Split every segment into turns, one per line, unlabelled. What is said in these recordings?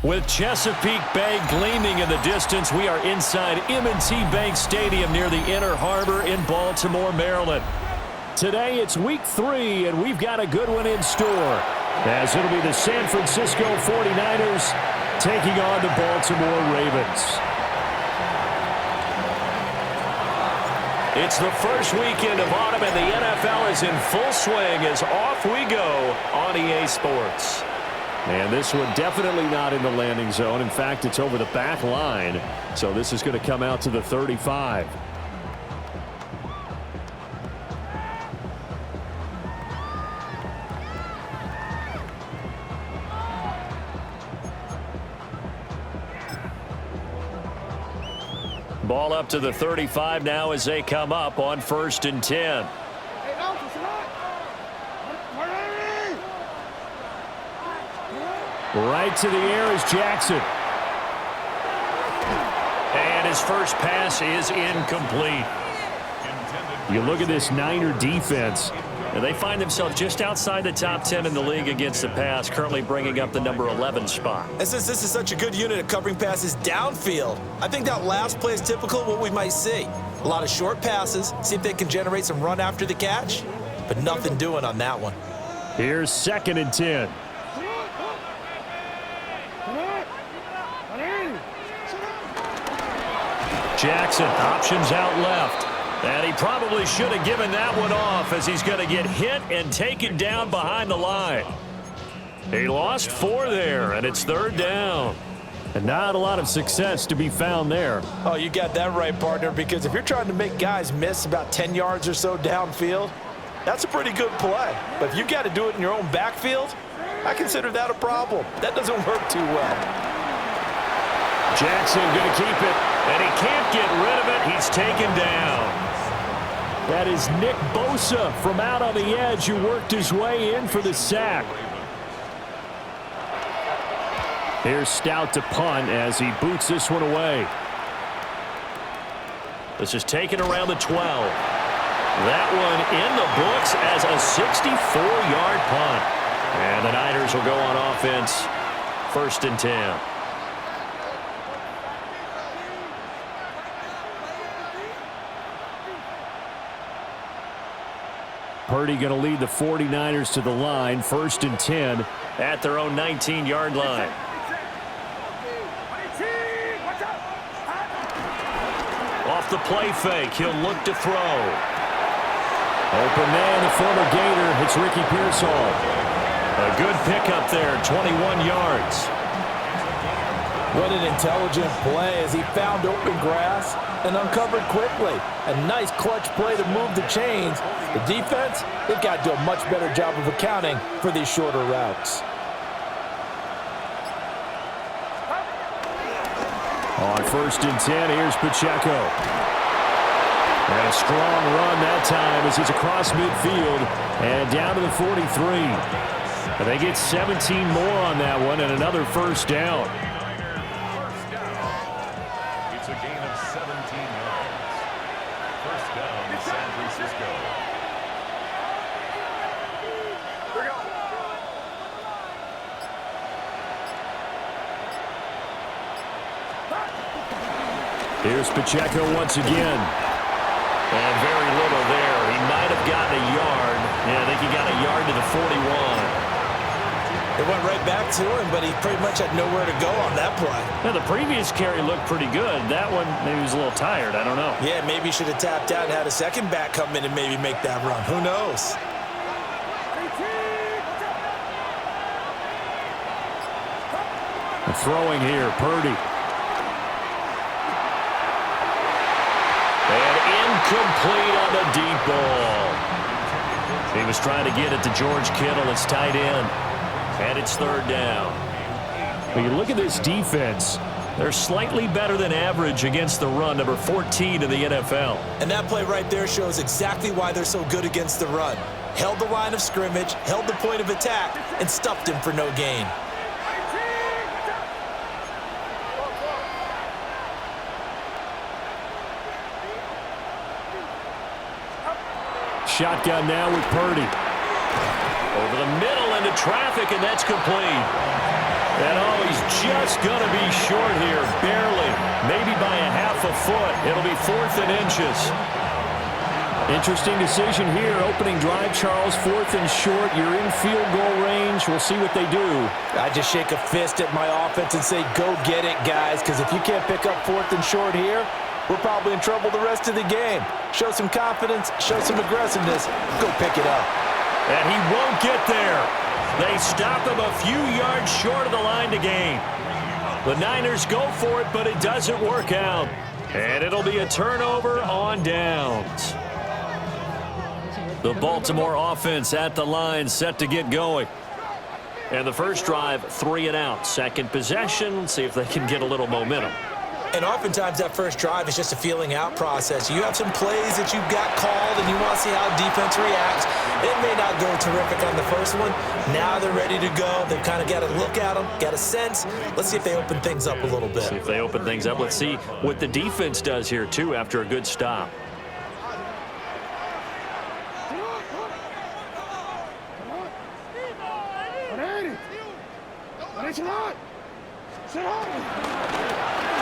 With Chesapeake Bay gleaming in the distance, we are inside M&T Bank Stadium near the Inner Harbor in Baltimore, Maryland. Today it's week 3, and we've got a good one in store, as it'll be the San Francisco 49ers taking on the Baltimore Ravens. It's the first weekend of autumn, and the NFL is in full swing as off we go on EA Sports. And this one definitely not in the landing zone. In fact, it's over the back line. So this is going to come out to the 35. Ball up to the 35 now as they come up on 1st and 10. Right to the air is Jackson. And his first pass is incomplete. You look at this Niner defense, and they find themselves just outside the top 10 in the league against the pass, currently bringing up the number 11 spot.
And since this is such a good unit at covering passes downfield, I think that last play is typical of what we might see. A lot of short passes, see if they can generate some run after the catch, but nothing doing on that one.
Here's 2nd and 10. Jackson, options out left. And he probably should have given that one off, as he's going to get hit and taken down behind the line. He lost 4 there, and it's 3rd down. And not a lot of success to be found there.
Oh, you got that right, partner, because if you're trying to make guys miss about 10 yards or so downfield, that's a pretty good play. But if you got to do it in your own backfield, I consider that a problem. That doesn't work too well.
Jackson going to keep it, and he can't get rid of it. He's taken down. That is Nick Bosa from out on the edge who worked his way in for the sack. Here's Stout to punt as he boots this one away. This is taken around the 12. That one in the books as a 64-yard punt. And the Niners will go on offense, 1st and 10. Purdy going to lead the 49ers to the line, 1st and 10 at their own 19-yard line. Off the play fake, he'll look to throw. Open man, the former Gator, it's Ricky Pearsall. A good pickup there, 21 yards.
What an intelligent play as he found open grass and uncovered quickly. A nice clutch play to move the chains. The defense, they've got to do a much better job of accounting for these shorter routes.
On 1st and 10, here's Pacheco. And a strong run that time as he's across midfield and down to the 43. And they get 17 more on that one and another 1st down.
It's a gain of 17 yards. 1st down, San Francisco.
Here's Pacheco once again. And very little there. He might have gotten a yard. Yeah, I think he got a yard to the 41.
It went right back to him, but he pretty much had nowhere to go on that play.
Now, the previous carry looked pretty good. That one, maybe he was a little tired. I don't know.
Yeah, maybe he should have tapped out and had a second back come in and maybe make that run. Who knows?
And throwing here, Purdy. And incomplete on the deep ball. He was trying to get it to George Kittle. It's tight end. And it's 3rd down. When you look at this defense, they're slightly better than average against the run, number 14 in the NFL.
And that play right there shows exactly why they're so good against the run. Held the line of scrimmage, held the point of attack, and stuffed him for no gain.
Shotgun now with Purdy. Over the middle into traffic, and that's complete. And oh, he's just going to be short here, barely. Maybe by a half a foot. It'll be 4th and inches. Interesting decision here. Opening drive, Charles, 4th and short. You're in field goal range. We'll see what they do.
I just shake a fist at my offense and say, go get it, guys, because if you can't pick up 4th and short here, we're probably in trouble the rest of the game. Show some confidence, show some aggressiveness, go pick it up.
And he won't get there. They stop him a few yards short of the line to gain. The Niners go for it, but it doesn't work out. And it'll be a turnover on downs. The Baltimore offense at the line, set to get going. And the first drive, 3 and out. Second possession, see if they can get a little momentum.
And oftentimes that first drive is just a feeling out process. You have some plays that you've got called and you want to see how defense reacts. It may not go terrific on the first one. Now they're ready to go. They've kind of got to look at them, got a sense. Let's see if they open things up a little bit.
See if they open things up. Let's see what the defense does here, too, after a good stop.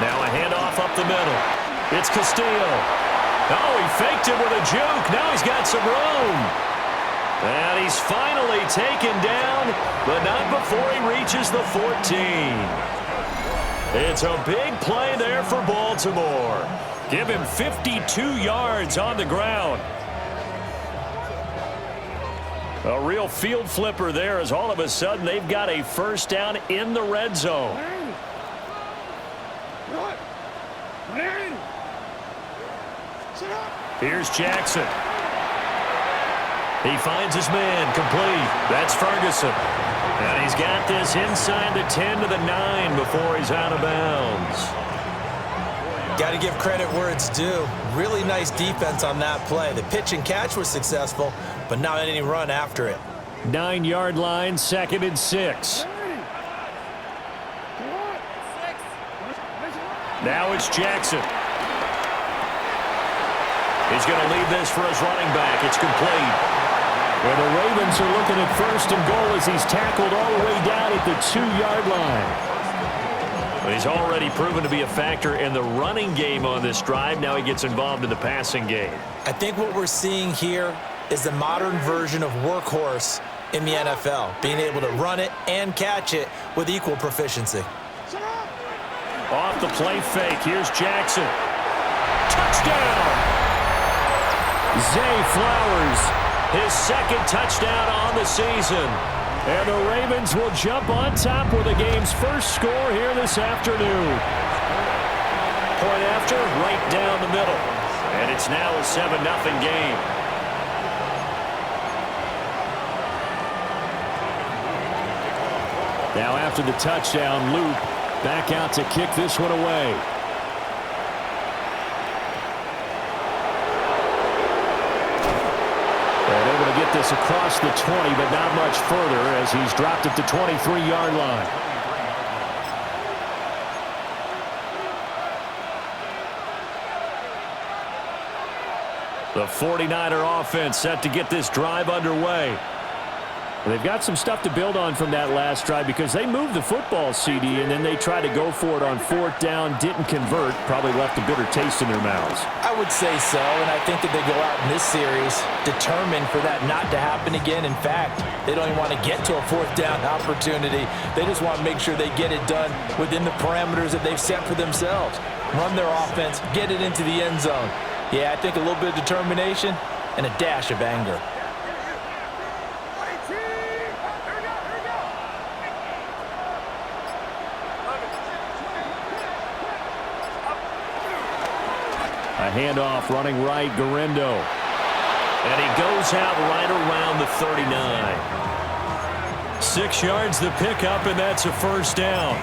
Now a handoff up the middle. It's Castillo. Oh, he faked it with a juke. Now he's got some room. And he's finally taken down, but not before he reaches the 14. It's a big play there for Baltimore. Give him 52 yards on the ground. A real field flipper there as all of a sudden they've got a first down in the red zone. Here's Jackson. He finds his man, complete. That's Ferguson. And he's got this inside the 10 to the 9 before he's out of bounds.
Got to give credit where it's due. Really nice defense on that play. The pitch and catch was successful, but not any run after it.
9-yard line, 2nd and 6. Now it's Jackson. He's going to leave this for his running back. It's complete. And the Ravens are looking at 1st and goal as he's tackled all the way down at the 2-yard line. But he's already proven to be a factor in the running game on this drive. Now he gets involved in the passing game.
I think what we're seeing here is the modern version of workhorse in the NFL, being able to run it and catch it with equal proficiency.
Off the play fake, here's Jackson. Touchdown! Zay Flowers, his 2nd touchdown on the season. And the Ravens will jump on top with the game's first score here this afternoon. Point after, right down the middle. And it's now a 7-0 game. Now after the touchdown, Loop back out to kick this one away. And able to get this across the 20, but not much further as he's dropped at the 23-yard line. The 49er offense set to get this drive underway. They've got some stuff to build on from that last drive because they moved the football, CD, and then they tried to go for it on 4th down, didn't convert, probably left a bitter taste in their mouths.
I would say so, and I think that they go out in this series determined for that not to happen again. In fact, they don't even want to get to a 4th down opportunity. They just want to make sure they get it done within the parameters that they've set for themselves. Run their offense, get it into the end zone. Yeah, I think a little bit of determination and a dash of anger.
A handoff running right, Garendo. And he goes out right around the 39. 6 yards the pickup, and that's a first down.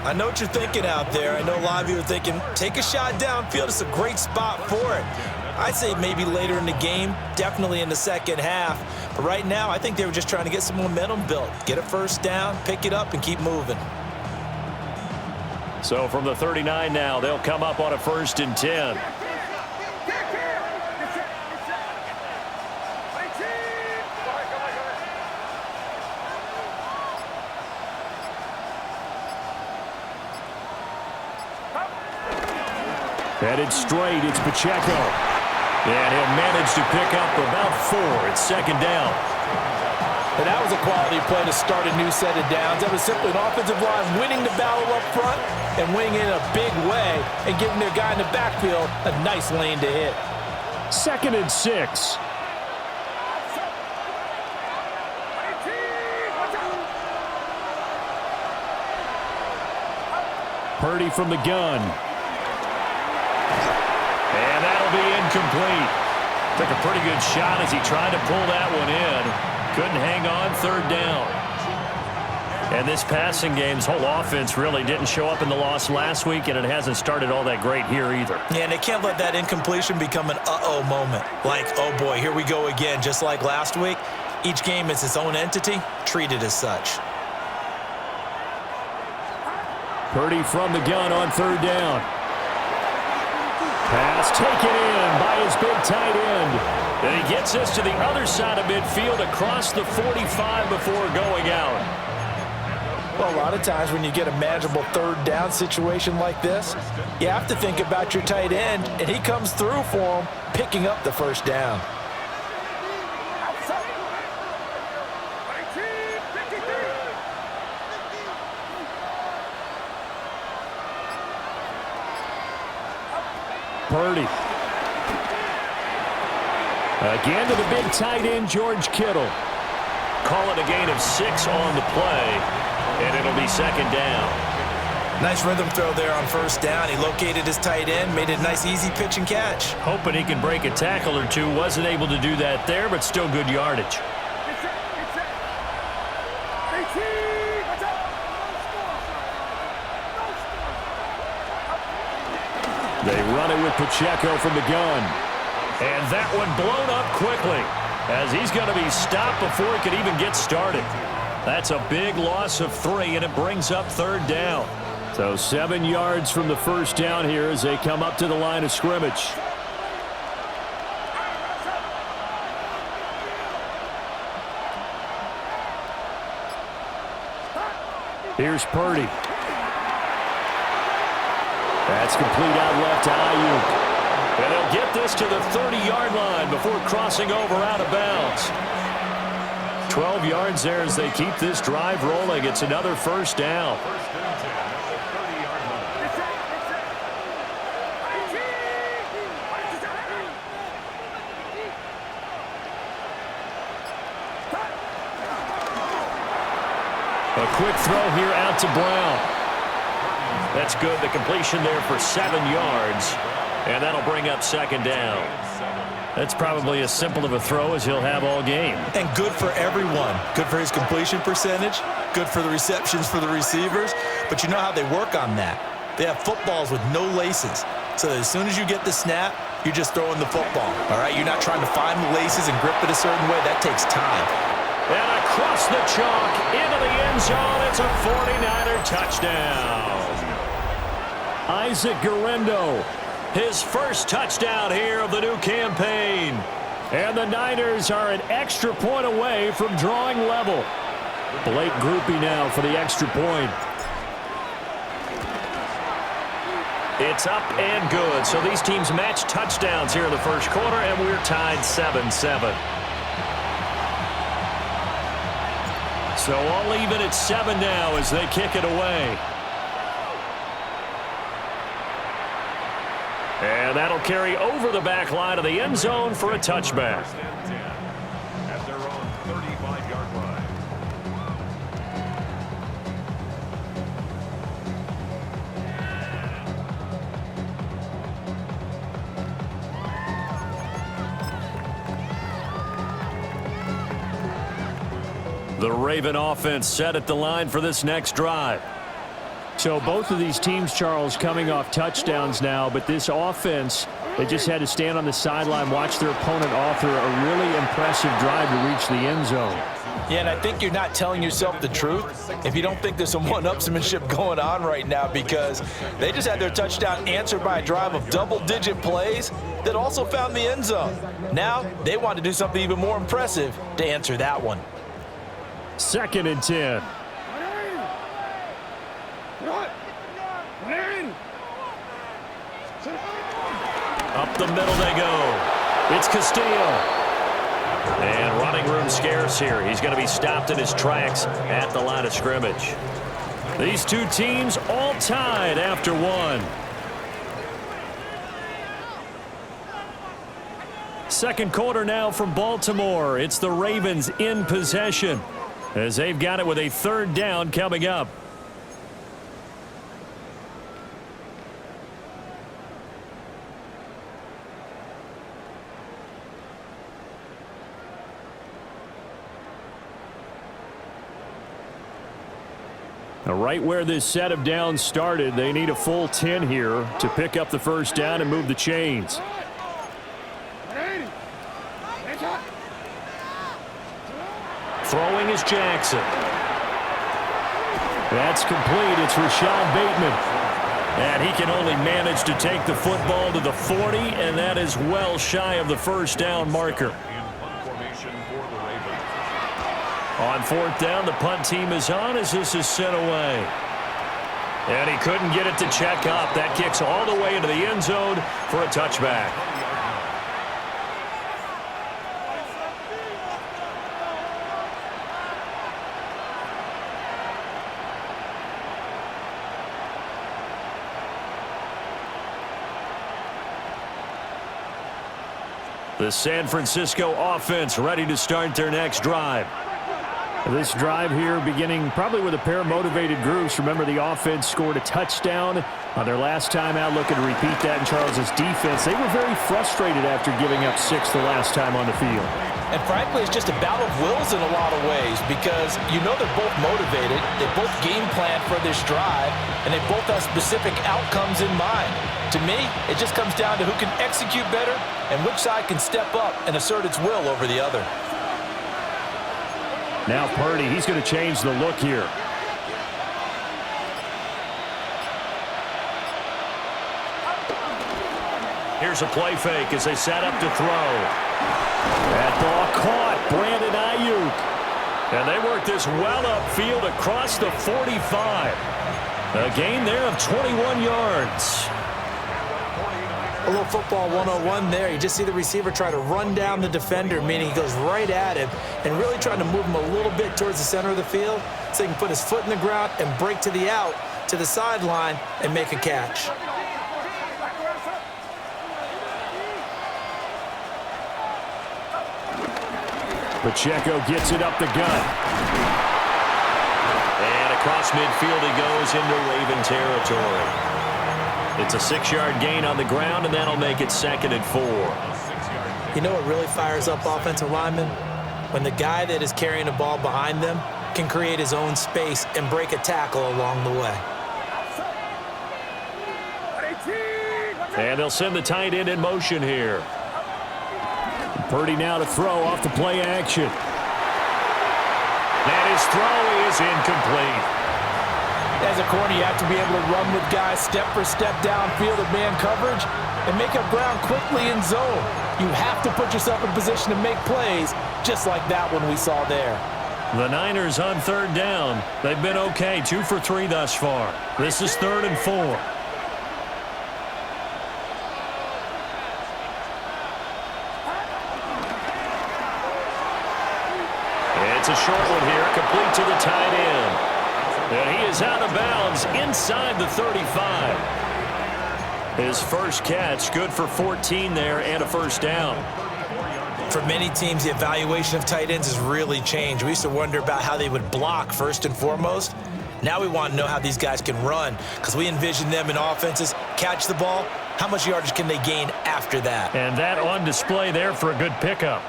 I know what you're thinking out there. I know a lot of you are thinking, take a shot downfield. It's a great spot for it. I'd say maybe later in the game, definitely in the second half. But right now, I think they were just trying to get some momentum built. Get a first down, pick it up, and keep moving.
So from the 39 now, they'll come up on a 1st and 10. Headed straight, it's Pacheco. And he'll manage to pick up about 4. It's second down.
And that was a quality play to start a new set of downs. That was simply an offensive line winning the battle up front and winning in a big way and giving their guy in the backfield a nice lane to hit.
Second and 6. Purdy from the gun. And that'll be incomplete. Took a pretty good shot as he tried to pull that one in. Couldn't hang on, third down. And this passing game's whole offense really didn't show up in the loss last week, and it hasn't started all that great here either.
Yeah, and they can't let that incompletion become an uh-oh moment. Like, oh boy, here we go again, just like last week. Each game is its own entity, treated as such.
Purdy from the gun on third down. Pass taken in by his big tight end. And he gets us to the other side of midfield across the 45 before going out.
Well, a lot of times when you get a manageable third down situation like this, you have to think about your tight end, and he comes through for him, picking up the first down.
Purdy. Again to the big tight end, George Kittle. Call it a gain of 6 on the play, and it'll be second down.
Nice rhythm throw there on first down. He located his tight end, made it a nice easy pitch and catch.
Hoping he can break a tackle or two. Wasn't able to do that there, but still good yardage. They run it with Pacheco from the gun. And that one blown up quickly as he's going to be stopped before he could even get started. That's a big loss of 3, and it brings up third down. So 7 yards from the first down here as they come up to the line of scrimmage. Here's Purdy. That's complete out left to Ayuk. And they'll get this to the 30-yard line before crossing over out of bounds. 12 yards there as they keep this drive rolling. It's another first down. A quick throw here out to Brown. That's good. The completion there for 7 yards. And that'll bring up second down. That's probably as simple of a throw as he'll have all game.
And good for everyone. Good for his completion percentage. Good for the receptions for the receivers. But you know how they work on that. They have footballs with no laces. So as soon as you get the snap, you're just throwing the football. All right? You're not trying to find the laces and grip it a certain way. That takes time.
And across the chalk into the end zone. It's a 49er touchdown. Isaac Guerrero. His first touchdown here of the new campaign. And the Niners are an extra point away from drawing level. Blake Groupie now for the extra point. It's up and good. So these teams match touchdowns here in the first quarter, and we're tied 7-7. So all even at 7 now as they kick it away. And that'll carry over the back line of the end zone for a touchback.
At their own 35-yard line.
The Raven offense set at the line for this next drive. So both of these teams, Charles, coming off touchdowns now, but this offense, they just had to stand on the sideline, watch their opponent author a really impressive drive to reach the end zone.
Yeah, and I think you're not telling yourself the truth if you don't think there's some one-upsmanship going on right now, because they just had their touchdown answered by a drive of double-digit plays that also found the end zone. Now they want to do something even more impressive to answer that one.
Second and 10. Up the middle they go. It's Castillo. And running room scarce here. He's going to be stopped in his tracks at the line of scrimmage. These two teams all tied after one. Second quarter now from Baltimore. It's the Ravens in possession as they've got it with a third down coming up. Now, right where this set of downs started, they need a full 10 here to pick up the first down and move the chains. Throwing is Jackson. That's complete. It's Rashad Bateman. And he can only manage to take the football to the 40, and that is well shy of the first down marker. On fourth down, the punt team is on as this is sent away. And he couldn't get it to check up. That kicks all the way into the end zone for a touchback. The San Francisco offense ready to start their next drive. This drive here beginning probably with a pair of motivated groups. Remember, the offense scored a touchdown on their last time out, looking to repeat that in Charles's defense. They were very frustrated after giving up 6 the last time on the field.
And frankly, it's just a battle of wills in a lot of ways because you know they're both motivated, they both game plan for this drive, and they both have specific outcomes in mind. To me, it just comes down to who can execute better and which side can step up and assert its will over the other.
Now Purdy, he's going to change the look here. Here's a play fake as they set up to throw. That ball caught. Brandon Ayuk. And they work this well upfield across the 45. A gain there of 21 yards.
A little football 101 there. You just see the receiver try to run down the defender, meaning he goes right at him and really trying to move him a little bit towards the center of the field so he can put his foot in the ground and break to the out, to the sideline, and make a catch.
Pacheco gets it up the gut. And across midfield he goes into Raven territory. It's a 6-yard gain on the ground, and that'll make it 2nd and 4.
You know what really fires up offensive linemen? When the guy that is carrying the ball behind them can create his own space and break a tackle along the way.
And they'll send the tight end in motion here. Purdy now to throw off the play action. And his throw is incomplete.
As a corner, you have to be able to run with guys step for step downfield of man coverage and make up ground quickly in zone. You have to put yourself in position to make plays, just like that one we saw there.
The Niners on third down. They've been okay, 2 for 3 thus far. This is 3rd and 4. It's a short one here, complete to the tight end. And he is out of bounds inside the 35. His first catch, good for 14 there and a first down.
For many teams, the evaluation of tight ends has really changed. We used to wonder about how they would block first and foremost. Now we want to know how these guys can run because we envision them in offenses, catch the ball, how much yardage can they gain after that?
And that on display there for a good pickup.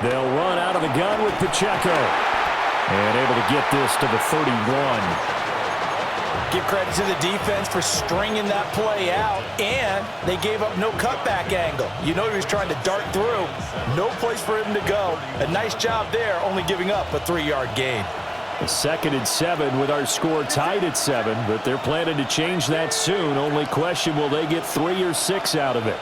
They'll run out of the gun with Pacheco. And able to get this to the 31.
Give credit to the defense for stringing that play out, and they gave up no cutback angle. You know he was trying to dart through. No place for him to go. A nice job there, only giving up a 3-yard gain.
A 2nd and 7 with our score tied at 7, but they're planning to change that soon. Only question, will they get 3 or 6 out of it?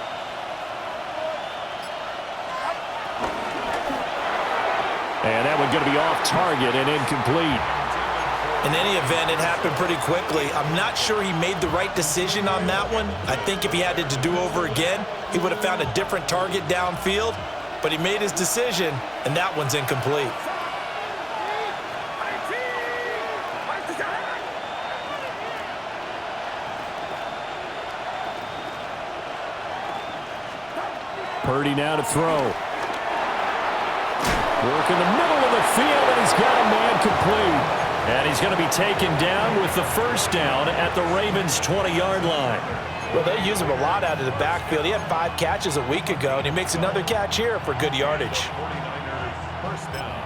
And that one going to be off target and incomplete.
In any event, it happened pretty quickly. I'm not sure he made the right decision on that one. I think if he had it to do over again, he would have found a different target downfield. But he made his decision, and that one's incomplete.
Purdy now to throw. Work in the middle of the field, and he's got a man complete. And he's going to be taken down with the first down at the Ravens' 20-yard line.
Well, they use him a lot out of the backfield. He had 5 catches a week ago, and he makes another catch here for good yardage.
49ers first down.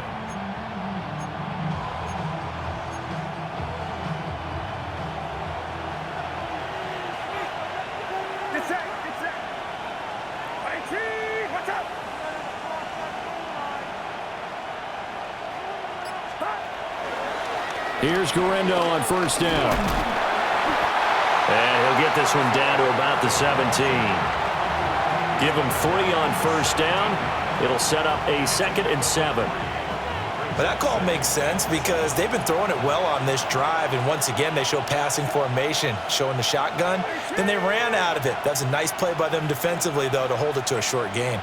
Here's Guerrero on first down. And he'll get this one down to about the 17. Give him 3 on first down. It'll set up a 2nd and 7.
But that call makes sense because they've been throwing it well on this drive, and once again they show passing formation, showing the shotgun. Then they ran out of it. That's a nice play by them defensively, though, to hold it to a short gain.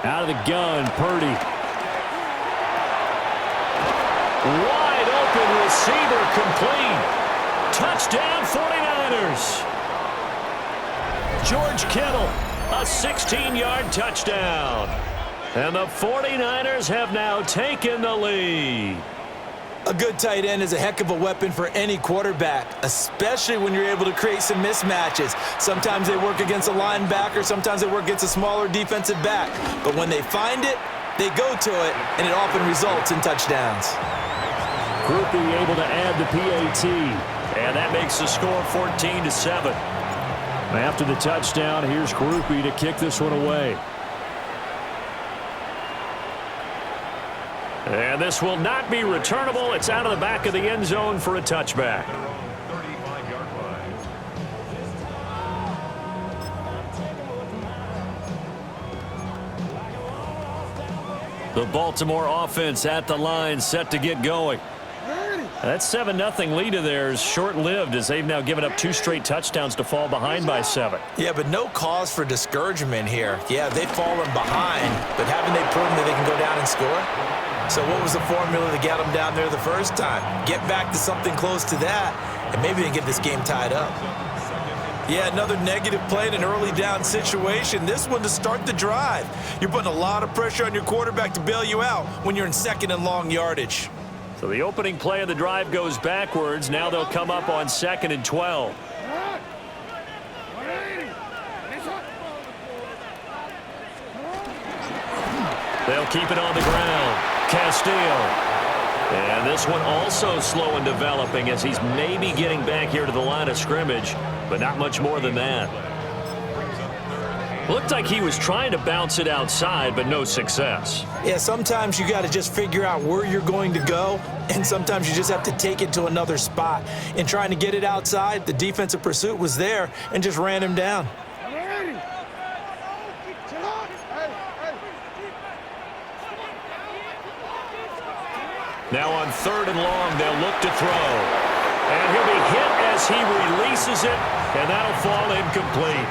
Out of the gun, Purdy. Wide open receiver, complete. Touchdown 49ers. George Kittle, a 16-yard touchdown. And the 49ers have now taken the lead.
A good tight end is a heck of a weapon for any quarterback, especially when you're able to create some mismatches. Sometimes they work against a linebacker, sometimes they work against a smaller defensive back. But when they find it, they go to it, and it often results in touchdowns.
Groupie able to add the PAT, and that makes the score 14-7. After the touchdown, here's Groupie to kick this one away. And this will not be returnable. It's out of the back of the end zone for a touchback.
35-yard line.
The Baltimore offense at the line, set to get going. That 7-0 lead of theirs short-lived as they've now given up 2 straight touchdowns to fall behind by 7.
Yeah, but no cause for discouragement here. Yeah, they've fallen behind, but haven't they proven that they can go down and score? So what was the formula to get them down there the first time? Get back to something close to that, and maybe they get this game tied up. Yeah, another negative play in an early down situation. This one to start the drive. You're putting a lot of pressure on your quarterback to bail you out when you're in 2nd and long yardage.
So the opening play of the drive goes backwards. Now they'll come up on 2nd and 12. They'll keep it on the ground. Castillo. And this one also slow in developing as he's maybe getting back here to the line of scrimmage, but not much more than that. Looked like he was trying to bounce it outside, but no success.
Yeah, sometimes you got to just figure out where you're going to go, and sometimes you just have to take it to another spot. In trying to get it outside, the defensive pursuit was there and just ran him down.
Now on 3rd and long, they'll look to throw. And he'll be hit as he releases it, and that'll fall incomplete.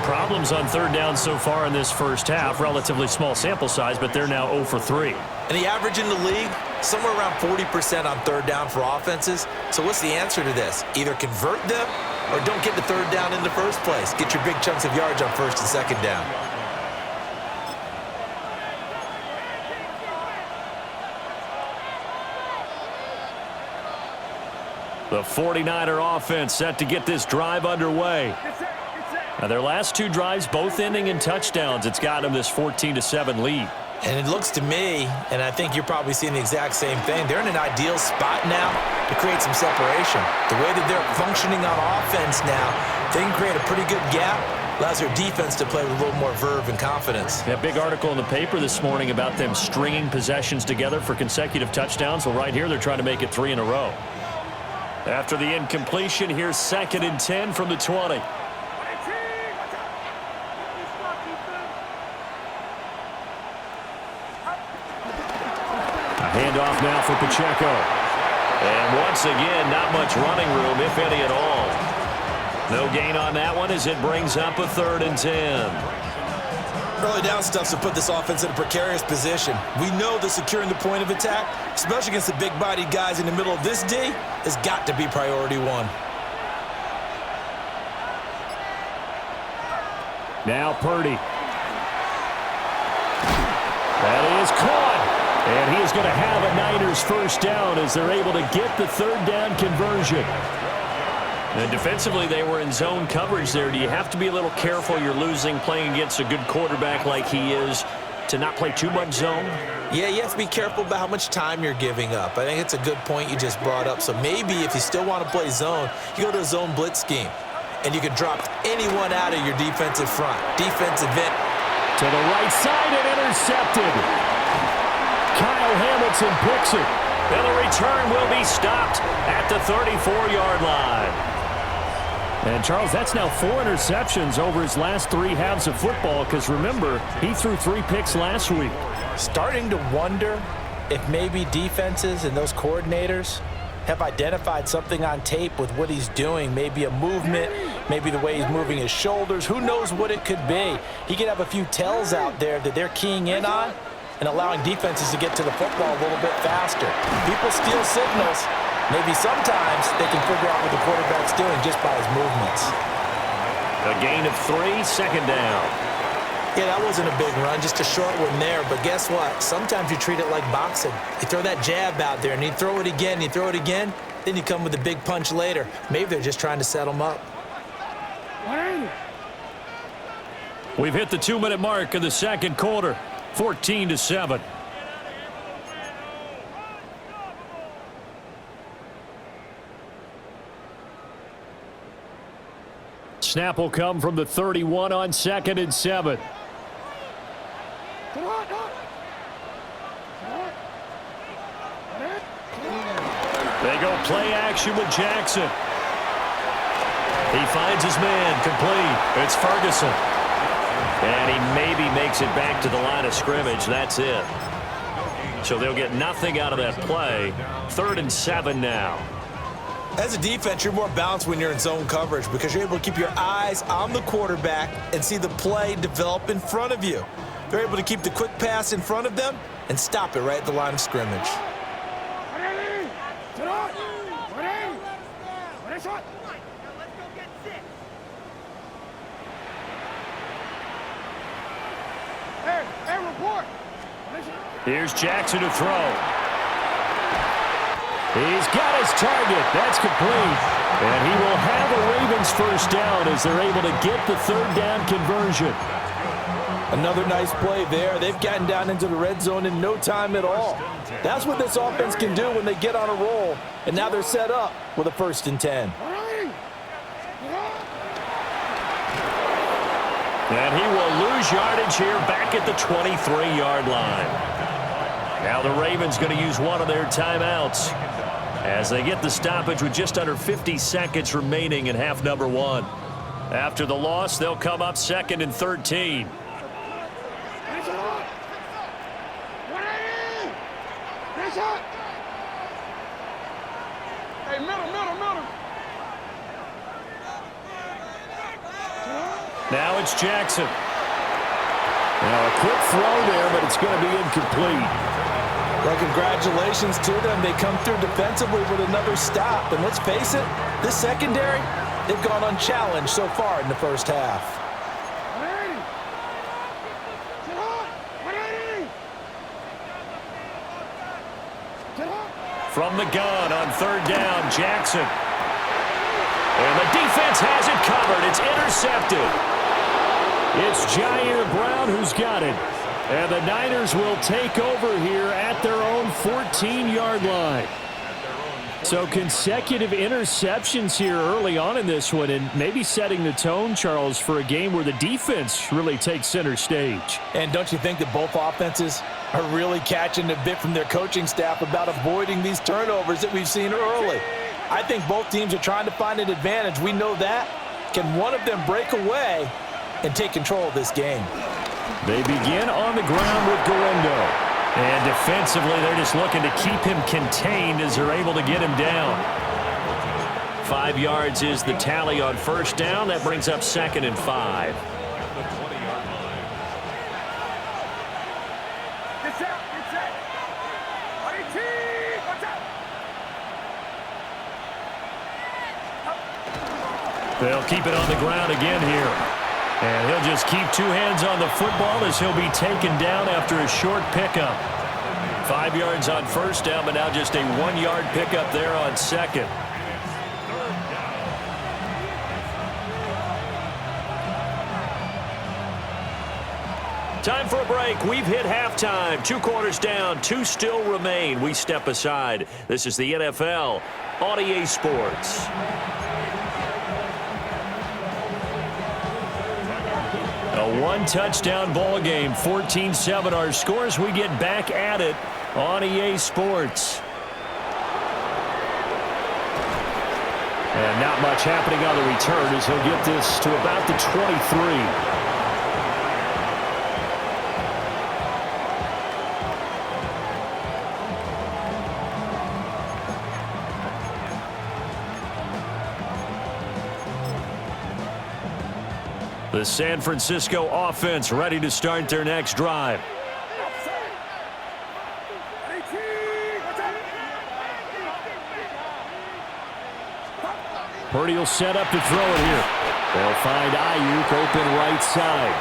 Problems on 3rd down so far in this first half. Relatively small sample size, but they're now 0 for 3.
And the average in the league, somewhere around 40% on 3rd down for offenses. So what's the answer to this? Either convert them or don't get the 3rd down in the first place. Get your big chunks of yards on 1st and 2nd down.
The 49er offense set to get this drive underway. Now their last 2 drives both ending in touchdowns. It's got them this 14-7 lead.
And it looks to me, and I think you're probably seeing the exact same thing, they're in an ideal spot now to create some separation. The way that they're functioning on offense now, they can create a pretty good gap. Allows their defense to play with a little more verve and confidence.
A big article in the paper this morning about them stringing possessions together for consecutive touchdowns. Well, right here they're trying to make it 3 in a row. After the incompletion, here's 2nd and 10 from the 20. Handoff now for Pacheco. And once again, not much running room, if any at all. No gain on that one as it brings up a 3rd and 10.
Early down stuffs to put this offense in a precarious position. We know that securing the point of attack, especially against the big-bodied guys in the middle of this D, has got to be priority one.
Now Purdy. That is caught. And he is going to have a Niners first down as they're able to get the 3rd down conversion. And defensively, they were in zone coverage there. Do you have to be a little careful? You're losing playing against a good quarterback like he is to not play too much zone?
Yeah, you have to be careful about how much time you're giving up. I think it's a good point you just brought up. So maybe if you still want to play zone, you go to a zone blitz scheme. And you can drop anyone out of your defensive front. Defensive end.
To the right side and intercepted. Kyle Hamilton picks it. And the return will be stopped at the 34-yard line. And, Charles, that's now 4 interceptions over his last 3 halves of football because, remember, he threw 3 picks last week.
Starting to wonder if maybe defenses and those coordinators have identified something on tape with what he's doing. Maybe a movement, maybe the way he's moving his shoulders. Who knows what it could be? He could have a few tells out there that they're keying in on and allowing defenses to get to the football a little bit faster. People steal signals. Maybe sometimes they can figure out what the quarterback's doing just by his movements.
A gain of 3, 2nd down.
Yeah, that wasn't a big run, just a short one there. But guess what? Sometimes you treat it like boxing. You throw that jab out there, and you throw it again, then you come with a big punch later. Maybe they're just trying to set them up.
We've hit the 2-minute mark of the 2nd quarter, 14-7. Snap will come from the 31 on 2nd and 7. They go play action with Jackson. He finds his man complete. It's Ferguson. And he maybe makes it back to the line of scrimmage. That's it. So they'll get nothing out of that play. 3rd and 7 now.
As a defense, you're more balanced when you're in zone coverage because you're able to keep your eyes on the quarterback and see the play develop in front of you. They're able to keep the quick pass in front of them and stop it right at the line of scrimmage.
Here's Jackson to throw. He's got his target. That's complete. And he will have a Ravens first down as they're able to get the 3rd down conversion.
Another nice play there. They've gotten down into the red zone in no time at all. That's what this offense can do when they get on a roll. And now they're set up with a 1st and 10.
And he will lose yardage here back at the 23-yard line. Now the Ravens going to use one of their timeouts as they get the stoppage with just under 50 seconds remaining in half number 1. After the loss, they'll come up 2nd and 13. Now it's Jackson. Now a quick throw there, but it's going to be incomplete.
Well, congratulations to them. They come through defensively with another stop. And let's face it, this secondary, they've gone unchallenged so far in the first half.
From the gun on 3rd down, Jackson. And the defense has it covered. It's intercepted. It's Jair Brown who's got it. And the Niners will take over here at their own 14-yard line. So consecutive interceptions here early on in this one, and maybe setting the tone, Charles, for a game where the defense really takes center stage.
And don't you think that both offenses are really catching a bit from their coaching staff about avoiding these turnovers that we've seen early? I think both teams are trying to find an advantage. We know that. Can one of them break away and take control of this game?
They begin on the ground with Galindo. And defensively, they're just looking to keep him contained as they're able to get him down. 5 yards is the tally on first down. That brings up 2nd and 5. They'll keep it on the ground again here. And he'll just keep 2 hands on the football as he'll be taken down after a short pickup. 5 yards on first down, but now just a 1-yard pickup there on second. Time for a break. We've hit halftime. 2 quarters down, 2 still remain. We step aside. This is the NFL on EA Sports. A 1-touchdown ball game, 14-7 our scores. We get back at it on EA Sports. And not much happening on the return as he'll get this to about the 23. The San Francisco offense ready to start their next drive. Purdy will set up to throw it here. They'll find Ayuk open right side.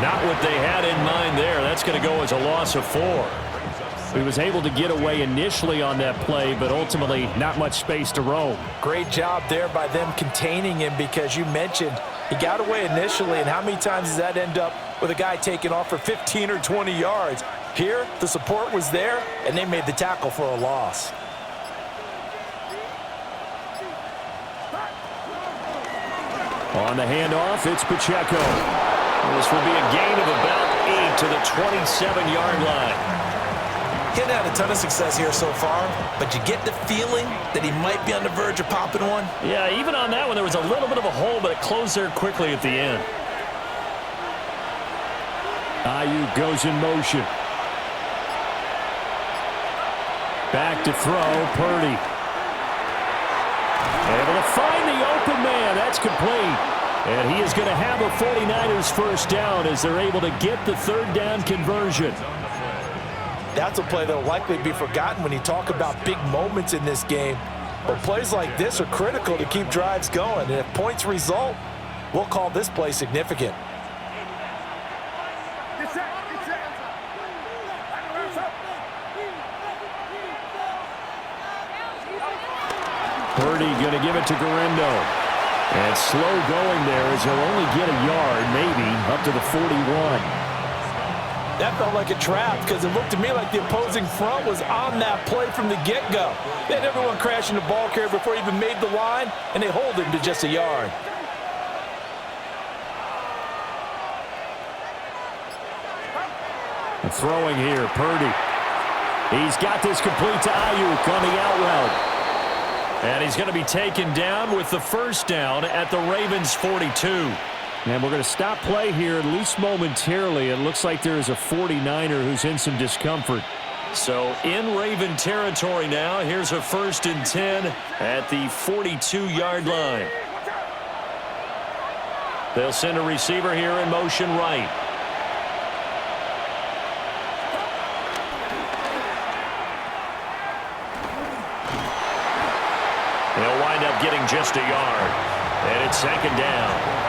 Not what they had in mind there. That's going to go as a loss of 4. He was able to get away initially on that play, but ultimately not much space to roam.
Great job there by them containing him, because you mentioned he got away initially, and how many times does that end up with a guy taking off for 15 or 20 yards? Here, the support was there, and they made the tackle for a loss.
On the handoff, it's Pacheco. This will be a gain of about 8 to the 27-yard line.
He hadn't had a ton of success here so far, but you get the feeling that he might be on the verge of popping one.
Yeah, even on that one, there was a little bit of a hole, but it closed there quickly at the end. Ayuk goes in motion. Back to throw, Purdy. Able to find the open man. That's complete. And he is going to have a 49ers first down as they're able to get the 3rd down conversion.
That's a play that will likely be forgotten when you talk about big moments in this game. But plays like this are critical to keep drives going. And if points result, we'll call this play significant.
Purdy going to give it to Garendo. And slow going there as he'll only get a yard, maybe, up to the 41.
That felt like a trap, because it looked to me like the opposing front was on that play from the get-go. They had everyone crashing the ball carrier before he even made the line, and they hold him to just a yard.
Throwing here, Purdy. He's got this complete to Ayuk on the out route. And he's going to be taken down with the first down at the Ravens 42. And we're going to stop play here, at least momentarily. It looks like there is a 49er who's in some discomfort. So in Raven territory now. Here's a 1st and 10 at the 42-yard line. They'll send a receiver here in motion right. They'll wind up getting just a yard. And it's 2nd down.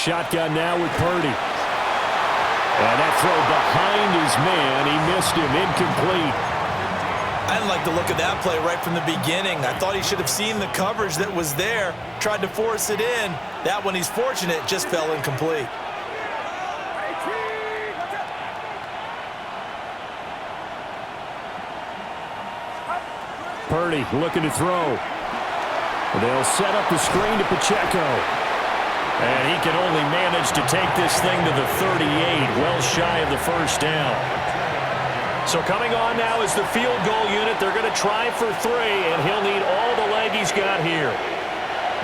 Shotgun now with Purdy. And that throw behind his man. He missed him. Incomplete.
I didn't like the look of that play right from the beginning. I thought he should have seen the coverage that was there, tried to force it in. That one, he's fortunate, just fell incomplete.
Purdy looking to throw. They'll set up the screen to Pacheco. And he can only manage to take this thing to the 38, well shy of the first down. So coming on now is the field goal unit. They're going to try for 3, and he'll need all the leg he's got here.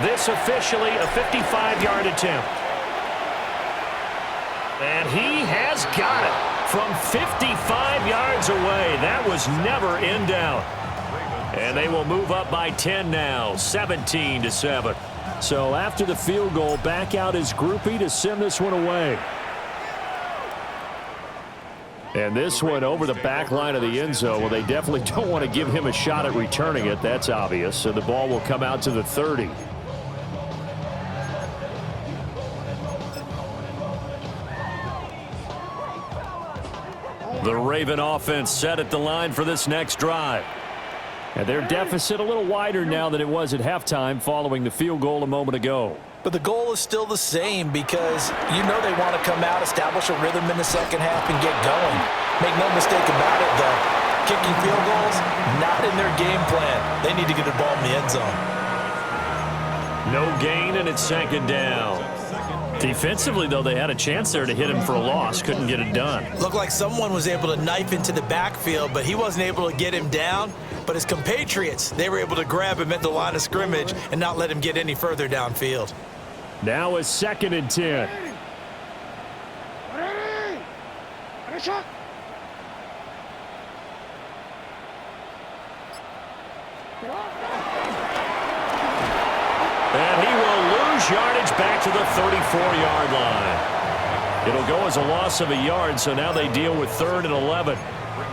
This officially a 55-yard attempt. And he has got it from 55 yards away. That was never in doubt. And they will move up by 10 now, 17-7. So after the field goal, back out his groupie to send this one away. And this one over the back line of the end zone. Well, they definitely don't want to give him a shot at returning it. That's obvious. So the ball will come out to the 30. The Raven offense set at the line for this next drive. And their deficit a little wider now than it was at halftime following the field goal a moment ago.
But the goal is still the same because you know they want to come out, establish a rhythm in the second half, and get going. Make no mistake about it, though. Kicking field goals, not in their game plan. They need to get the ball in the end zone.
No gain, and it's second down. Defensively, though, they had a chance there to hit him for a loss. Couldn't get it done.
Looked like someone was able to knife into the backfield, but he wasn't able to get him down. But his compatriots, they were able to grab him at the line of scrimmage and not let him get any further downfield.
Now it's 2nd and 10. And he will lose yardage back to the 34-yard line. It'll go as a loss of a yard, so now they deal with 3rd and 11.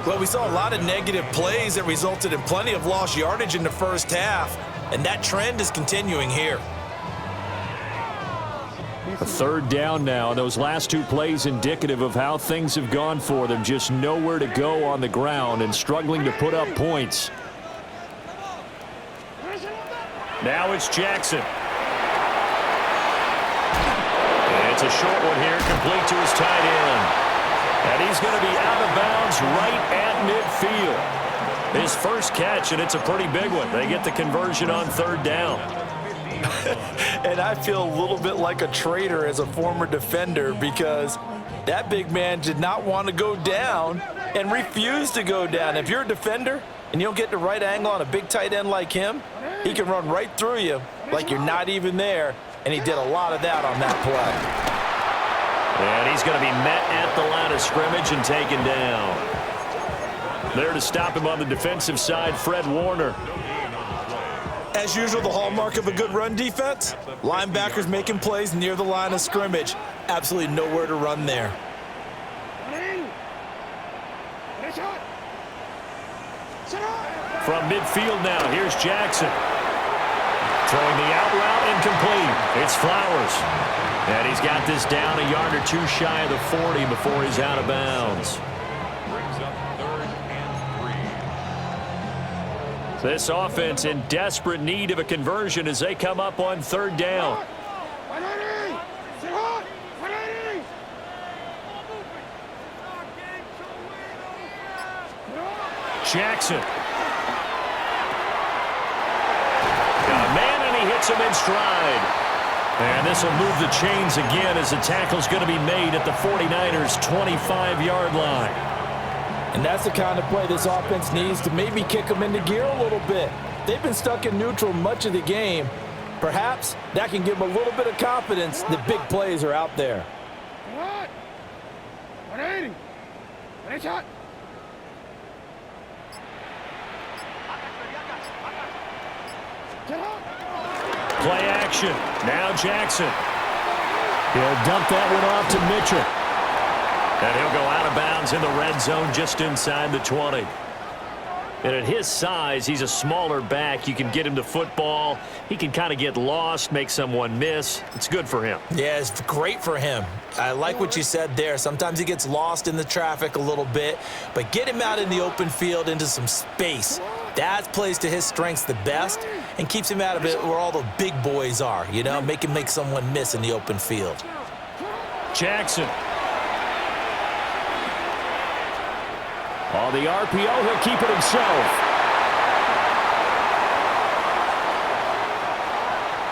Well, we saw a lot of negative plays that resulted in plenty of lost yardage in the first half, and that trend is continuing here.
A 3rd down now. Those last 2 plays indicative of how things have gone for them. Just nowhere to go on the ground and struggling to put up points. Now it's Jackson. And it's a short one here, complete to his tight end. And he's going to be out of bounds right at midfield. His first catch, and it's a pretty big one. They get the conversion on 3rd down.
And I feel a little bit like a traitor as a former defender because that big man did not want to go down and refused to go down. If you're a defender and you don't get the right angle on a big tight end like him, he can run right through you like you're not even there, and he did a lot of that on that play.
And he's going to be met at the line of scrimmage and taken down. There to stop him on the defensive side, Fred Warner.
As usual, the hallmark of a good run defense, linebackers making plays near the line of scrimmage. Absolutely nowhere to run there.
From midfield now, here's Jackson. Throwing the out route incomplete. It's Flowers. And he's got this down a yard or 2 shy of the 40 before he's out of bounds.
Brings up 3rd and 3.
This offense in desperate need of a conversion as they come up on 3rd down. Jackson. Got a man, and he hits him in stride. And this will move the chains again as the tackle's going to be made at the 49ers' 25-yard line.
And that's the kind of play this offense needs to maybe kick them into gear a little bit. They've been stuck in neutral much of the game. Perhaps that can give them a little bit of confidence that big plays are out there.
Play action. Now Jackson. He'll dump that one off to Mitchell. And he'll go out of bounds in the red zone just inside the 20. And at his size, he's a smaller back. You can get him to football. He can kind of get lost, make someone miss. It's good for him.
Yeah, it's great for him. I like what you said there. Sometimes he gets lost in the traffic a little bit, but get him out in the open field into some space. That plays to his strengths the best and keeps him out of it where all the big boys are, you know, make him make someone miss in the open field.
Jackson. On the RPO, he'll keep it himself.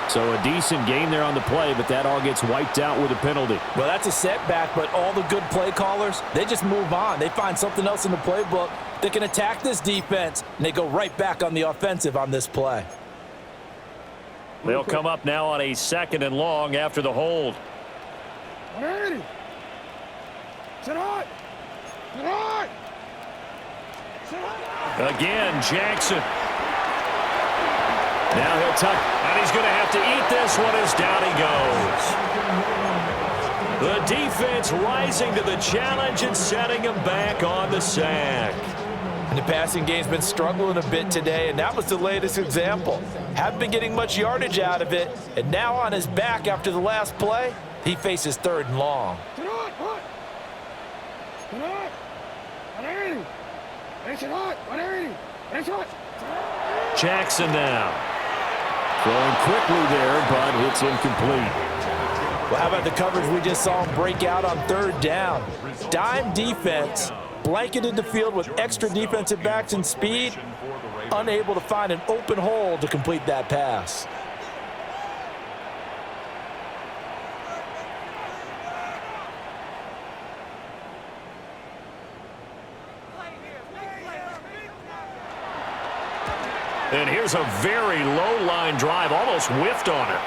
So a decent game there on the play, but that all gets wiped out with a penalty.
Well, that's a setback, but all the good play callers, they just move on. They find something else in the playbook that can attack this defense, and they go right back on the offensive on this play.
They'll come up now on a 2nd and long after the hold. Again, Jackson. Now he'll tuck, and he's going to have to eat this one as down he goes. The defense rising to the challenge and setting him back on the sack.
And the passing game's been struggling a bit today, and that was the latest example. Haven't been getting much yardage out of it, and now on his back after the last play, he faces 3rd and long.
Jackson now. Throwing quickly there, but it's incomplete.
Well, how about the coverage we just saw him break out on 3rd down? Dime defense, blanketed the field with extra defensive backs and speed, unable to find an open hole to complete that pass.
And here's a very low line drive, almost whiffed on it.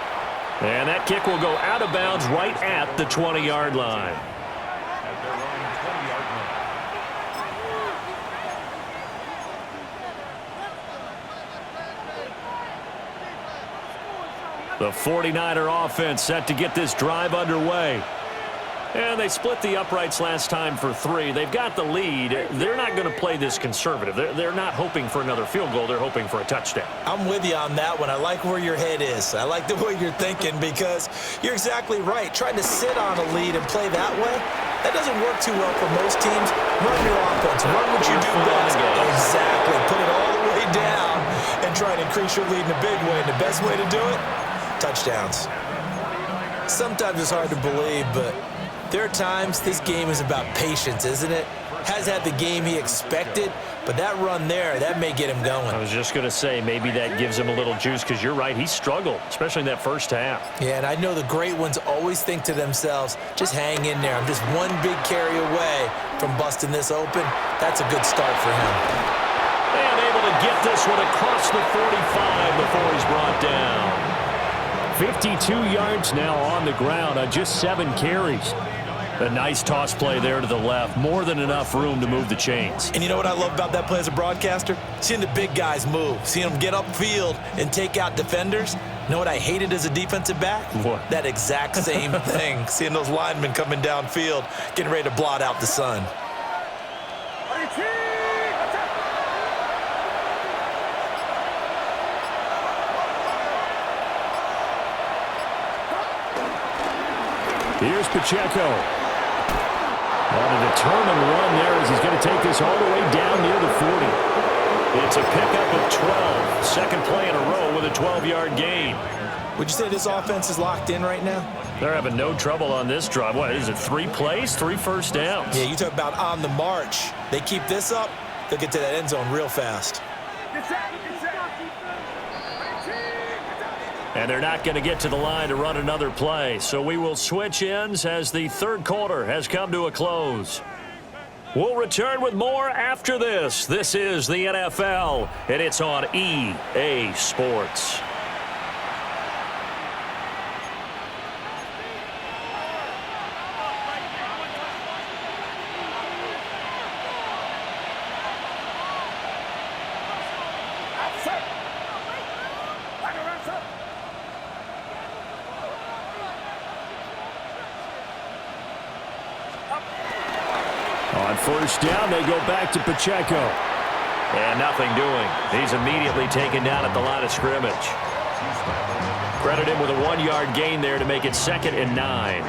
And that kick will go out of bounds right at the 20-yard line. The 49er offense set to get this drive underway. And they split the uprights last time for 3. They've got the lead. They're not going to play this conservative. They're not hoping for another field goal. They're hoping for a touchdown.
I'm with you on that one. I like where your head is. I like the way you're thinking because you're exactly right. Trying to sit on a lead and play that way, that doesn't work too well for most teams. Run your offense. Run what you do best. Exactly. Put it all the way down and try and increase your lead in a big way. And the best way to do it, touchdowns. Sometimes it's hard to believe, but there are times this game is about patience, isn't it? Has had the game he expected, but that run there, that may get him going.
I was just going to say, maybe that gives him a little juice because you're right, he struggled, especially in that first half.
Yeah, and I know the great ones always think to themselves, just hang in there. I'm just one big carry away from busting this open. That's a good start for him.
And able to get this one across the 45 before he's brought down. 52 yards now on the ground on just 7 carries. A nice toss play there to the left. More than enough room to move the chains.
And you know what I love about that play as a broadcaster? Seeing the big guys move. Seeing them get upfield and take out defenders. You know what I hated as a defensive back?
What?
That exact same thing. Seeing those linemen coming downfield, getting ready to blot out the sun.
Here's Pacheco. On a determined run there as he's going to take this all the way down near the 40. It's a pickup of 12. Second play in a row with a 12-yard gain.
Would you say this offense is locked in right now?
They're having no trouble on this drive. What is it, 3 plays, 3 first downs?
Yeah, you talk about on the march. They keep this up, they'll get to that end zone real fast.
And they're not going to get to the line to run another play. So we will switch ends as the third quarter has come to a close. We'll return with more after this. This is the NFL, and it's on EA Sports. On first down, they go back to Pacheco. And nothing doing. He's immediately taken down at the line of scrimmage. Credit him with a 1-yard gain there to make it 2nd and 9.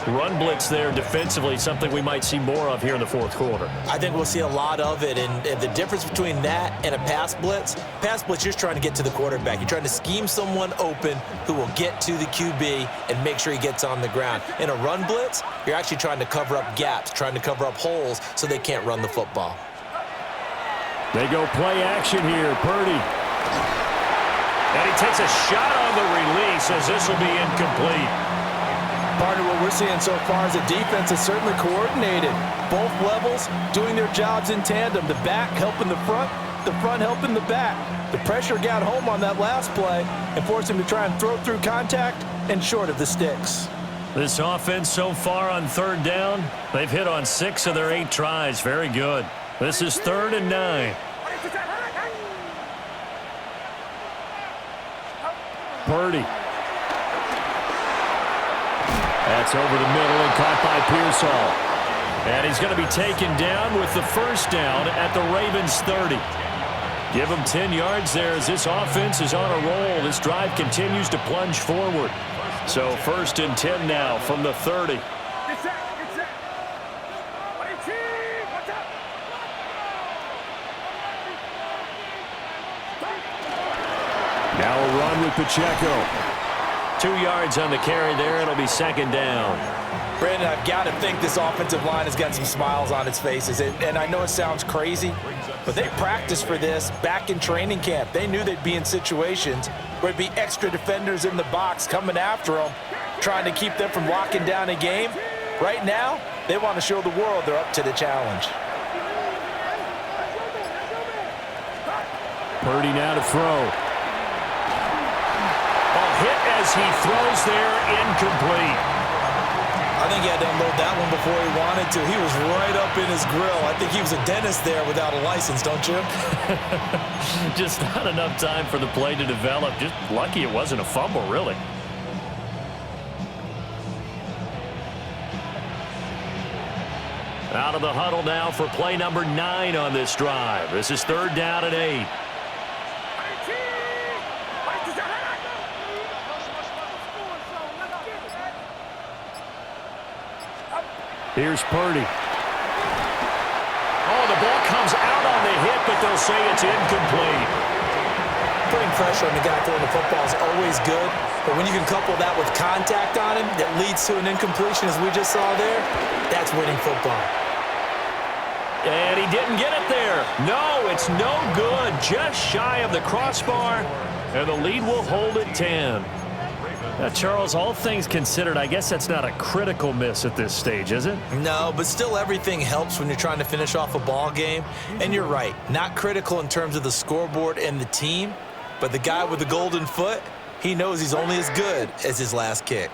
Run blitz there defensively, something we might see more of here in the fourth quarter.
I think we'll see a lot of it, and the difference between that and a pass blitz, you're just trying to get to the quarterback. You're trying to scheme someone open who will get to the QB and make sure he gets on the ground. In a run blitz, you're actually trying to cover up gaps, trying to cover up holes so they can't run the football.
They go play action here. Purdy. And he takes a shot on the release as this will be incomplete.
Partner, what we're seeing so far is the defense is certainly coordinated. Both levels doing their jobs in tandem. The back helping the front helping the back. The pressure got home on that last play and forced him to try and throw through contact and short of the sticks.
This offense so far on third down, they've hit on 6 of their 8 tries. Very good. This is 3rd and 9. Purdy. That's over the middle and caught by Pearsall. And he's going to be taken down with the first down at the Ravens 30. Give him 10 yards there as this offense is on a roll. This drive continues to plunge forward. So 1st and 10 now from the 30. Now a run with Pacheco. 2 yards on the carry there. It'll be 2nd down.
Brandon, I've got to think this offensive line has got some smiles on its faces. And I know it sounds crazy, but they practiced for this back in training camp. They knew they'd be in situations where there'd be extra defenders in the box coming after them, trying to keep them from locking down a game. Right now, they want to show the world they're up to the challenge.
Purdy now to throw. Hit as he throws there, incomplete.
I think he had to unload that one before he wanted to. He was right up in his grill. I think he was a dentist there without a license, don't you?
Just not enough time for the play to develop. Just lucky it wasn't a fumble, really. Out of the huddle now for play number 9 on this drive. This is 3rd down and 8. Here's Purdy. Oh, the ball comes out on the hit, but they'll say it's incomplete.
Putting pressure on the guy throwing the football is always good, but when you can couple that with contact on him that leads to an incompletion, as we just saw there, that's winning football.
And he didn't get it there. No, it's no good. Just shy of the crossbar, and the lead will hold at 10. Charles, all things considered, I guess that's not a critical miss at this stage, is it?
No, but still everything helps when you're trying to finish off a ball game. And you're right, not critical in terms of the scoreboard and the team, but the guy with the golden foot, he knows he's only as good as his last kick.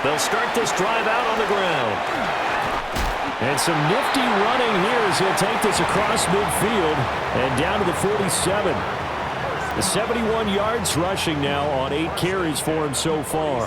They'll start this drive out on the ground. And some nifty running here as he'll take this across midfield and down to the 47. The 71 yards rushing now on 8 carries for him so far.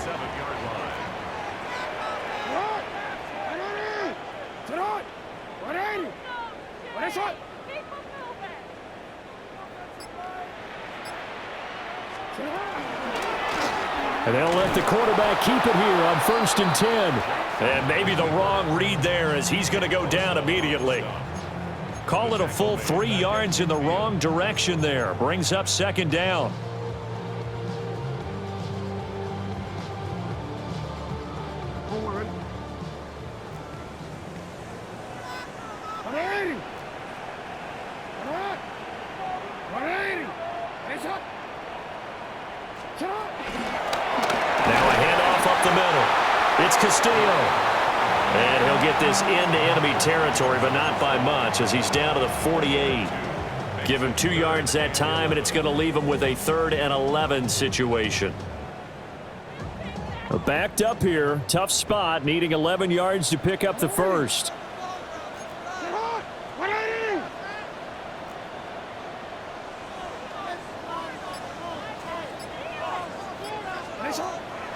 And they'll let the quarterback keep it here on 1st and 10. And maybe the wrong read there as he's going to go down immediately. Call it a full 3 yards in the wrong direction there. Brings up 2nd down. Now a handoff up the middle. It's Castillo. And he'll get this into enemy territory, but not by much as he's down to the 48. Give him 2 yards that time, and it's going to leave him with a 3rd and 11 situation. Backed up here. Tough spot, needing 11 yards to pick up the first.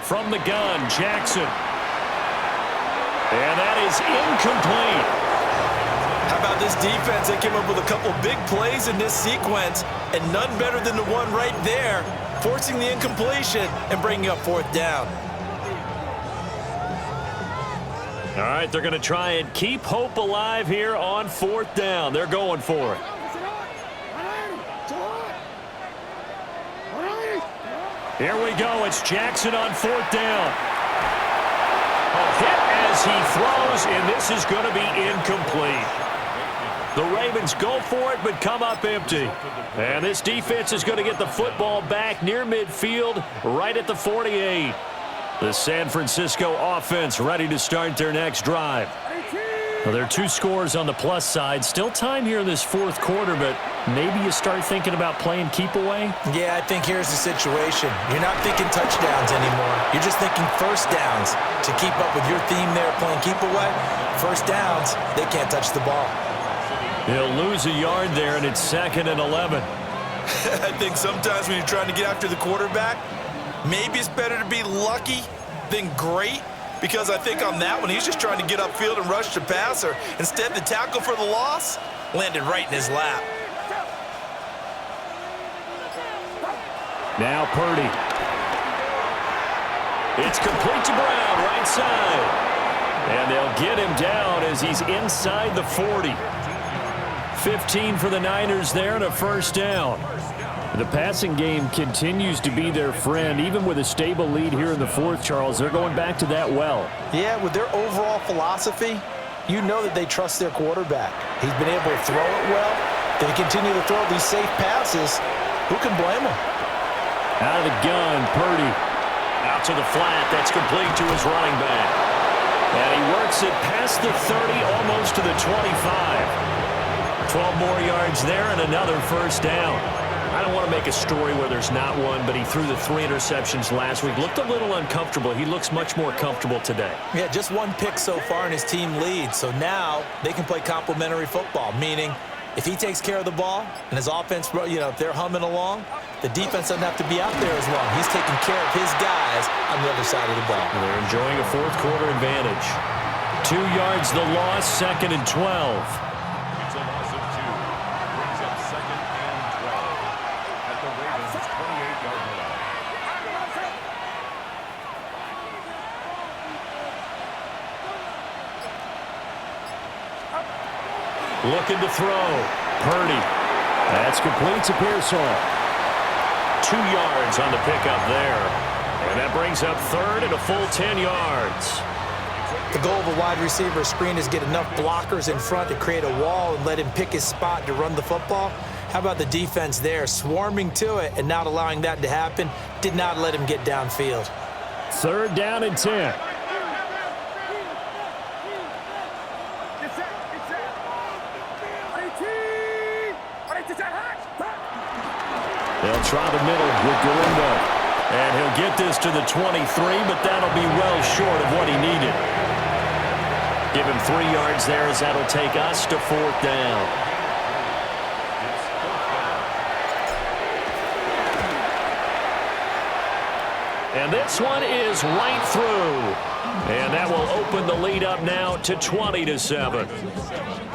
From the gun, Jackson. And that is incomplete.
How about this defense? They came up with a couple big plays in this sequence, and none better than the one right there, forcing the incompletion and bringing up 4th down.
All right, they're going to try and keep hope alive here on 4th down. They're going for it. Here we go. It's Jackson on 4th down. A hit as he throws, and this is going to be incomplete. The Ravens go for it, but come up empty. And this defense is going to get the football back near midfield, right at the 48. The San Francisco offense ready to start their next drive. Well, there are 2 scores on the plus side. Still time here in this fourth quarter, but maybe you start thinking about playing keep away?
Yeah, I think here's the situation. You're not thinking touchdowns anymore. You're just thinking first downs. To keep up with your theme there, playing keep away, first downs, they can't touch the ball.
He'll lose a yard there, and it's 2nd and 11.
I think sometimes when you're trying to get after the quarterback, maybe it's better to be lucky than great, because I think on that one, he's just trying to get upfield and rush the passer. Instead, the tackle for the loss landed right in his lap.
Now Purdy. It's complete to Brown, right side. And they'll get him down as he's inside the 40. 15 for the Niners there and a first down. The passing game continues to be their friend. Even with a stable lead here in the fourth, Charles, they're going back to that well.
Yeah, with their overall philosophy, you know that they trust their quarterback. He's been able to throw it well. They continue to throw these safe passes. Who can blame them?
Out of the gun, Purdy. Out to the flat. That's complete to his running back. And he works it past the 30, almost to the 25. 12 more yards there and another first down. I don't want to make a story where there's not one, but he threw the 3 interceptions last week. Looked a little uncomfortable. He looks much more comfortable today.
Yeah, just 1 pick so far and his team leads. So now they can play complementary football, meaning if he takes care of the ball and his offense, if they're humming along, the defense doesn't have to be out there as long. He's taking care of his guys on the other side of the ball.
They're enjoying a fourth quarter advantage. 2 yards the loss, 2nd and 12.
It's a loss of 2. Brings up 2nd and 12 at the Ravens' 28-yard line.
Looking to throw. Purdy. That's complete to Pearsall. 2 yards on the pickup there. And that brings up 3rd and a full 10 yards.
The goal of a wide receiver screen is get enough blockers in front to create a wall and let him pick his spot to run the football. How about the defense there, swarming to it and not allowing that to happen? Did not let him get downfield.
3rd down and 10. They'll try the middle with Galindo. And he'll get this to the 23, but that'll be well short of what he needed. Give him 3 yards there as that'll take us to 4th down. And this one is right through. And that will open the lead up now to 20-7.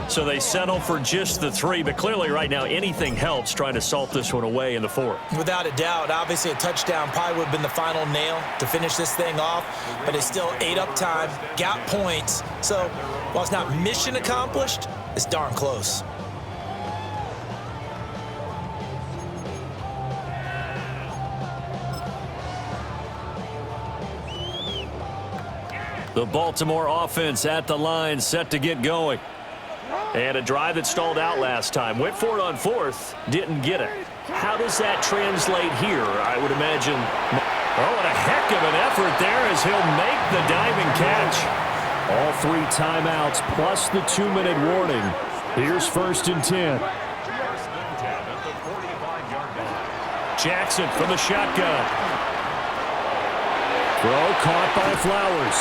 So they settle for just the 3, but clearly right now anything helps trying to salt this one away in the 4th.
Without a doubt, obviously a touchdown probably would have been the final nail to finish this thing off, but it's still ate up time, got points. So while it's not mission accomplished, it's darn close.
The Baltimore offense at the line, set to get going. And a drive that stalled out last time. Went for it on 4th, didn't get it. How does that translate here? I would imagine. Oh, and a heck of an effort there as he'll make the diving catch. All 3 timeouts plus the 2-minute warning. Here's 1st and 10. Jackson from the shotgun. Throw caught by Flowers.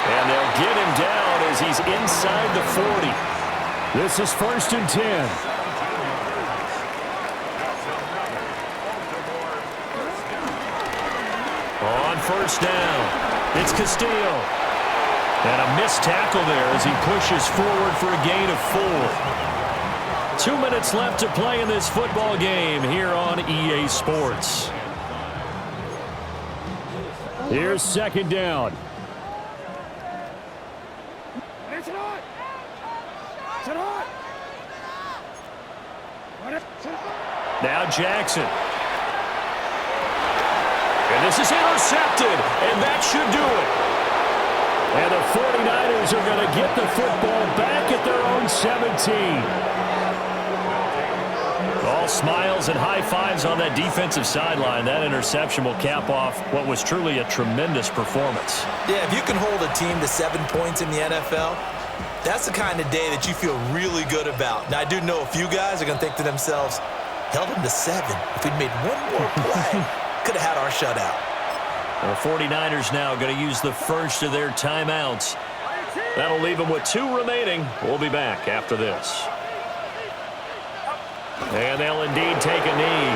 And they'll get him down as he's inside the 40. This is 1st and 10. On 1st down, it's Castillo. And a missed tackle there as he pushes forward for a gain of 4. 2 minutes left to play in this football game here on EA Sports. Here's 2nd down. Now Jackson. And this is intercepted, and that should do it. And the 49ers are going to get the football back at their own 17. All smiles and high fives on that defensive sideline. That interception will cap off what was truly a tremendous performance.
Yeah, if you can hold a team to 7 points in the NFL, that's the kind of day that you feel really good about. Now, I do know a few guys are going to think to themselves, held them to 7. If we'd made one more play, could have had our shutout.
The 49ers now going to use the first of their timeouts. That'll leave them with 2 remaining. We'll be back after this. And they'll indeed take a knee.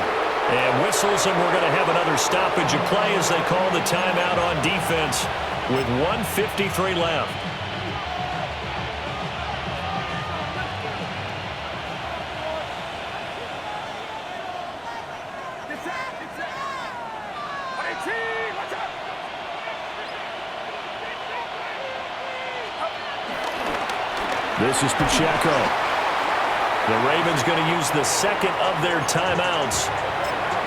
And whistles, and we're going to have another stoppage of play as they call the timeout on defense with 1:53 left. This is Pacheco. The Ravens going to use the second of their timeouts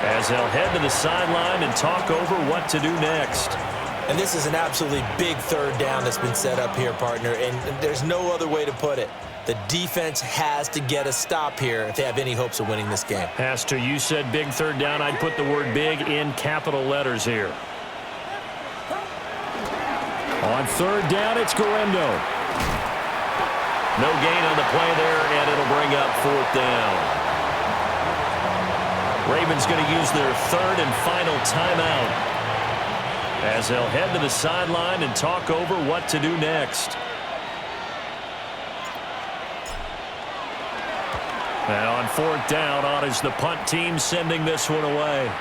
as they'll head to the sideline and talk over what to do next.
And this is an absolutely big third down that's been set up here, partner, and there's no other way to put it. The defense has to get a stop here if they have any hopes of winning this game.
Has to. You said big third down. I'd put the word big in capital letters here. On third down, it's Guerrero. No gain on the play there, and it'll bring up 4th down. Ravens going to use their third and final timeout as they'll head to the sideline and talk over what to do next. And on 4th down, on is the punt team sending this one away.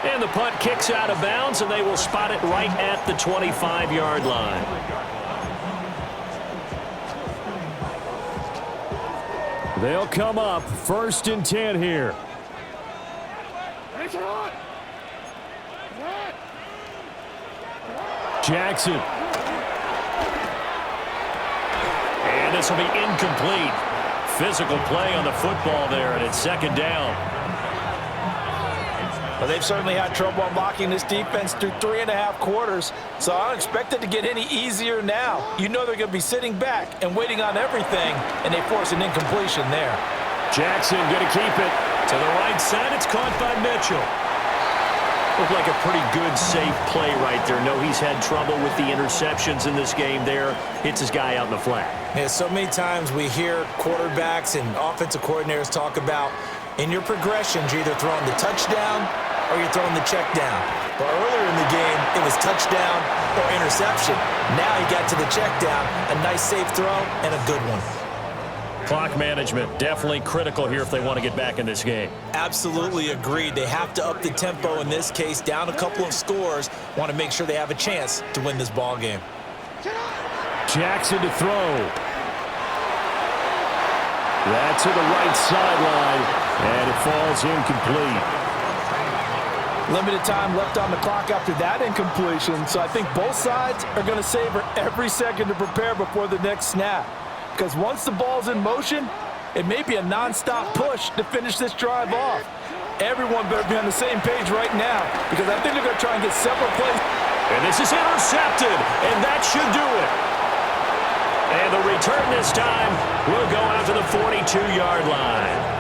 And the punt kicks out of bounds, and they will spot it right at the 25-yard line. They'll come up 1st and 10 here. Jackson. And this will be incomplete. Physical play on the football there, and it's 2nd down.
Well, they've certainly had trouble unlocking this defense through 3.5 quarters, so I don't expect it to get any easier now. You know they're going to be sitting back and waiting on everything, and they force an incompletion there.
Jackson going to keep it to the right side. It's caught by Mitchell. Looked like a pretty good, safe play right there. No, he's had trouble with the interceptions in this game there. Hits his guy out in the flat.
Yeah, so many times we hear quarterbacks and offensive coordinators talk about in your progressions, you're either throwing the touchdown or you're throwing the check down. But earlier in the game, it was touchdown or interception. Now he got to the check down, a nice safe throw, and a good one.
Clock management, definitely critical here if they want to get back in this game.
Absolutely agreed. They have to up the tempo in this case, down a couple of scores. Want to make sure they have a chance to win this ball game.
Jackson to throw. That's to the right sideline, and it falls incomplete.
Limited time left on the clock after that incompletion, so I think both sides are going to savor every second to prepare before the next snap. Because once the ball's in motion, it may be a nonstop push to finish this drive off. Everyone better be on the same page right now, because I think they're going to try and get several plays.
And this is intercepted, and that should do it. And the return this time will go out to the 42-yard line.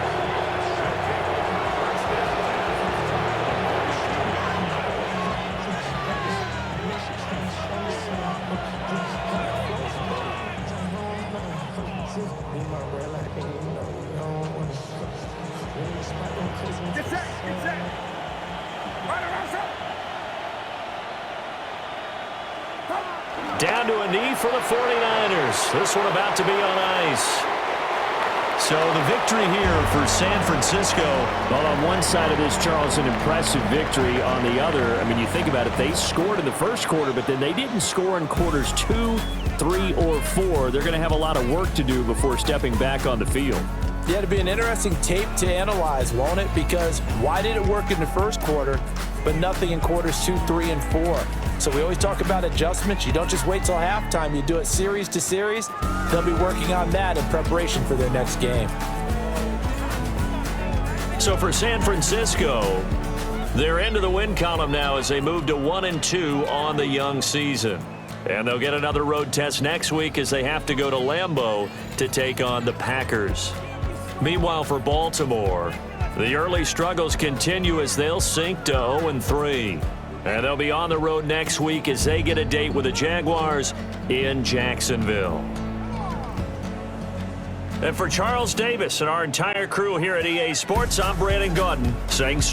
Down to a knee for the 49ers. This one about to be on ice. So the victory here for San Francisco. Well, on one side of this, Charles, an impressive victory. On the other, I mean, you think about it, they scored in the first quarter, but then they didn't score in quarters 2, 3, or 4. They're going to have a lot of work to do before stepping back on the field.
Yeah, it'll be an interesting tape to analyze, won't it? Because why did it work in the first quarter, but nothing in quarters 2, 3, and 4? So we always talk about adjustments. You don't just wait till halftime. You do it series to series. They'll be working on that in preparation for their next game.
So for San Francisco, they're into the win column now as they move to 1-2 on the young season. And they'll get another road test next week as they have to go to Lambeau to take on the Packers. Meanwhile, for Baltimore, the early struggles continue as they'll sink to 0-3. And they'll be on the road next week as they get a date with the Jaguars in Jacksonville. And for Charles Davis and our entire crew here at EA Sports, I'm Brandon Gaudin saying so.